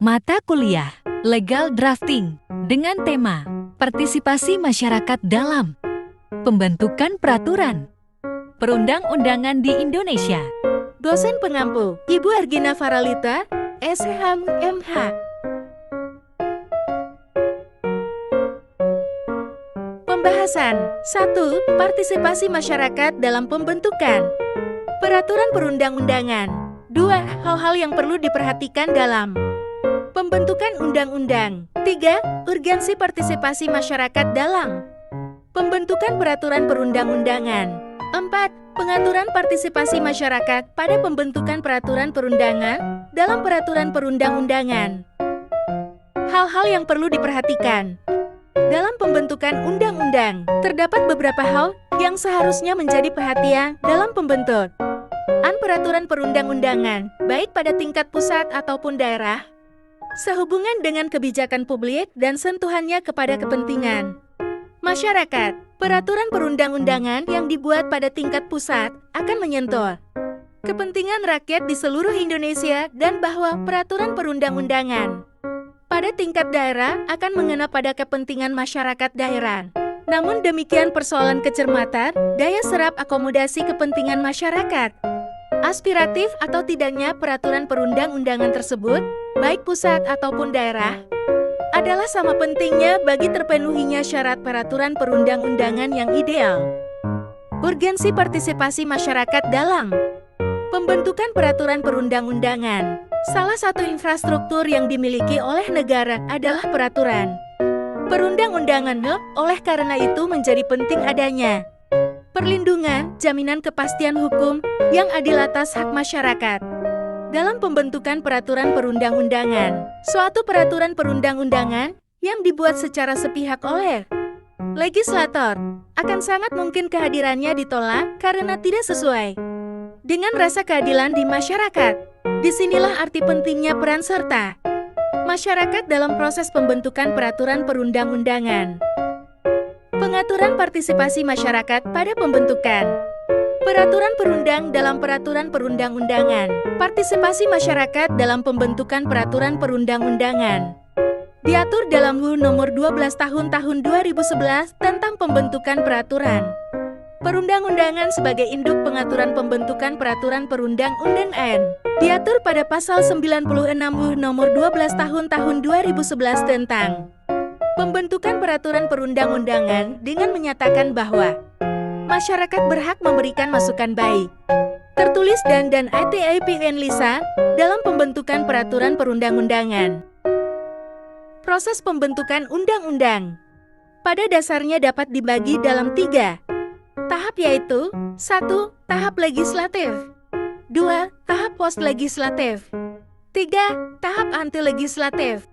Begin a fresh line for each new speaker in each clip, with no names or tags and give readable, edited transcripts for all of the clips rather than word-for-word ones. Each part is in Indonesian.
Mata kuliah Legal Drafting dengan tema Partisipasi Masyarakat dalam Pembentukan Peraturan Perundang-undangan di Indonesia.
Dosen pengampu, Ibu Argina Faralita, SH, MH. Pembahasan 1. Partisipasi masyarakat dalam pembentukan peraturan perundang-undangan. 2. Hal-hal yang perlu diperhatikan dalam pembentukan undang-undang. 3. Urgensi partisipasi masyarakat dalam pembentukan peraturan perundang-undangan. 4. Pengaturan partisipasi masyarakat pada pembentukan peraturan perundangan dalam peraturan perundang-undangan. Hal-hal yang perlu diperhatikan dalam pembentukan undang-undang. Terdapat beberapa hal yang seharusnya menjadi perhatian dalam pembentukan peraturan perundang-undangan, baik pada tingkat pusat ataupun daerah, sehubungan dengan kebijakan publik dan sentuhannya kepada kepentingan masyarakat. Peraturan perundang-undangan yang dibuat pada tingkat pusat akan menyentuh kepentingan rakyat di seluruh Indonesia, dan bahwa peraturan perundang-undangan pada tingkat daerah akan mengena pada kepentingan masyarakat daerah. Namun demikian, persoalan kecermatan, daya serap akomodasi kepentingan masyarakat, aspiratif atau tidaknya peraturan perundang-undangan tersebut, baik pusat ataupun daerah, adalah sama pentingnya bagi terpenuhinya syarat peraturan perundang-undangan yang ideal. Urgensi partisipasi masyarakat dalam pembentukan peraturan perundang-undangan. Salah satu infrastruktur yang dimiliki oleh negara adalah peraturan perundang-undangan. Oleh karena itu menjadi penting adanya perlindungan, jaminan kepastian hukum yang adil atas hak masyarakat dalam pembentukan peraturan perundang-undangan. Suatu peraturan perundang-undangan yang dibuat secara sepihak oleh legislator akan sangat mungkin kehadirannya ditolak karena tidak sesuai dengan rasa keadilan di masyarakat. Disinilah arti pentingnya peran serta masyarakat dalam proses pembentukan peraturan perundang-undangan. Pengaturan partisipasi masyarakat pada pembentukan peraturan perundang dalam peraturan perundang-undangan. Partisipasi masyarakat dalam pembentukan peraturan perundang-undangan diatur dalam UU Nomor 12 Tahun 2011 tentang pembentukan peraturan perundang-undangan sebagai induk pengaturan pembentukan peraturan perundang-undangan. Diatur pada pasal 96 UU Nomor 12 Tahun 2011 tentang pembentukan peraturan perundang-undangan dengan menyatakan bahwa masyarakat berhak memberikan masukan baik, tertulis dan ITIPN lisan dalam pembentukan peraturan perundang-undangan. Proses pembentukan undang-undang pada dasarnya dapat dibagi dalam 3 tahap, yaitu 1. Tahap legislatif, 2. Tahap post-legislatif, 3. Tahap anti-legislatif.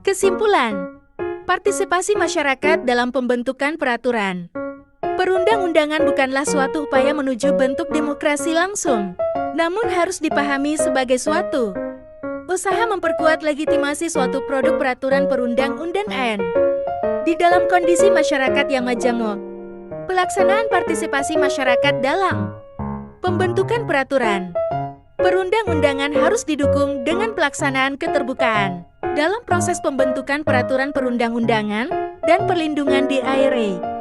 Kesimpulan, partisipasi masyarakat dalam pembentukan peraturan perundang-undangan bukanlah suatu upaya menuju bentuk demokrasi langsung, namun harus dipahami sebagai suatu usaha memperkuat legitimasi suatu produk peraturan perundang-undangan. Di dalam kondisi masyarakat yang majemuk, pelaksanaan partisipasi masyarakat dalam pembentukan peraturan perundang-undangan harus didukung dengan pelaksanaan keterbukaan dalam proses pembentukan peraturan perundang-undangan dan perlindungan DIRA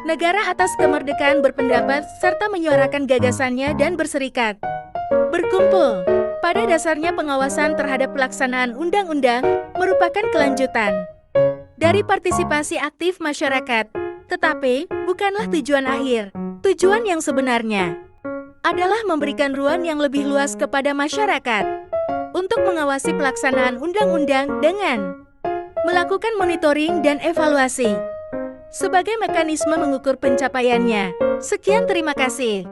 negara atas kemerdekaan berpendapat serta menyuarakan gagasannya dan berserikat, berkumpul. Pada dasarnya pengawasan terhadap pelaksanaan undang-undang merupakan kelanjutan dari partisipasi aktif masyarakat, tetapi bukanlah tujuan akhir. Tujuan yang sebenarnya adalah memberikan ruang yang lebih luas kepada masyarakat untuk mengawasi pelaksanaan undang-undang dengan melakukan monitoring dan evaluasi sebagai mekanisme mengukur pencapaiannya. Sekian, terima kasih.